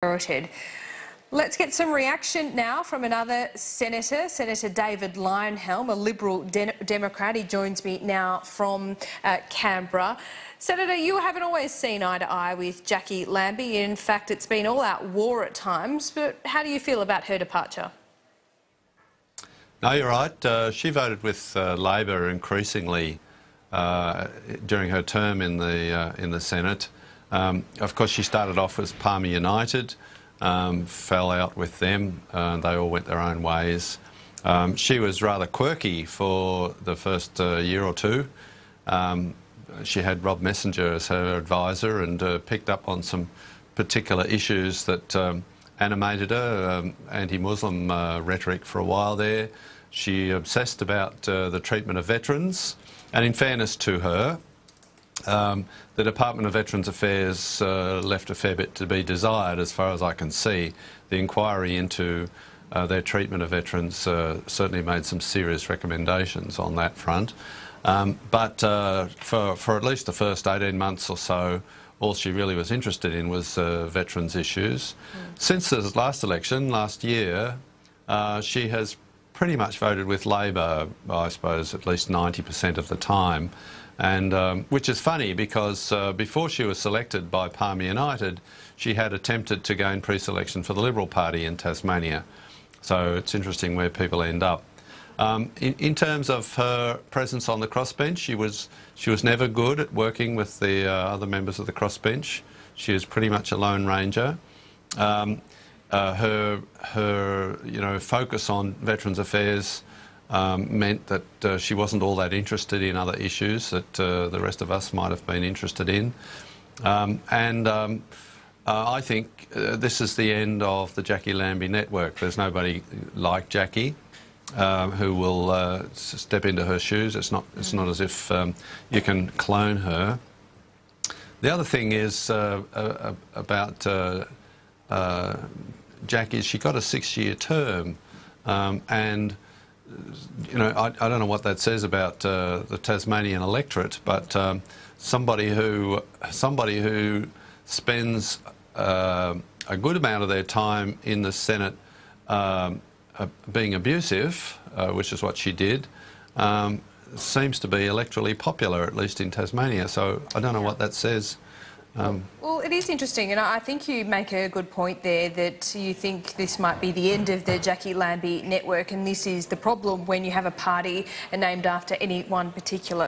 inherited. Let's get some reaction now from another senator, Senator David Leyonhjelm, a Liberal Democrat. He joins me now from Canberra. Senator, you haven't always seen eye to eye with Jacqui Lambie. In fact, it's been all-out war at times. But how do you feel about her departure? No, you're right. She voted with Labor increasingly during her term in the Senate. Of course, she started off as Palmer United, fell out with them. They all went their own ways. She was rather quirky for the first year or two. She had Rob Messenger as her advisor and picked up on some particular issues that animated her, anti-Muslim rhetoric for a while there. She obsessed about the treatment of veterans, and in fairness to her, the Department of Veterans Affairs left a fair bit to be desired as far as I can see. The inquiry into their treatment of veterans certainly made some serious recommendations on that front. But for at least the first 18 months or so, all she really was interested in was veterans issues. Since the last election, last year, she has pretty much voted with Labor, I suppose, at least 90% of the time. And which is funny because before she was selected by Palmer United, she had attempted to gain pre-selection for the Liberal Party in Tasmania. So it's interesting where people end up. In terms of her presence on the crossbench, she was never good at working with the other members of the crossbench. She was pretty much a lone ranger. Her focus on veterans affairs meant that she wasn't all that interested in other issues that the rest of us might have been interested in. I think this is the end of the Jacqui Lambie network. There's nobody like Jacqui who will step into her shoes. It's not as if you can clone her. The other thing is about Jacqui, she got a 6-year term, and I don't know what that says about the Tasmanian electorate, but somebody who spends a good amount of their time in the Senate being abusive, which is what she did, seems to be electorally popular, at least in Tasmania. So I don't know what that says. Well, it is interesting, and I think you make a good point there that you think this might be the end of the Jacqui Lambie network, and this is the problem when you have a party named after any one particular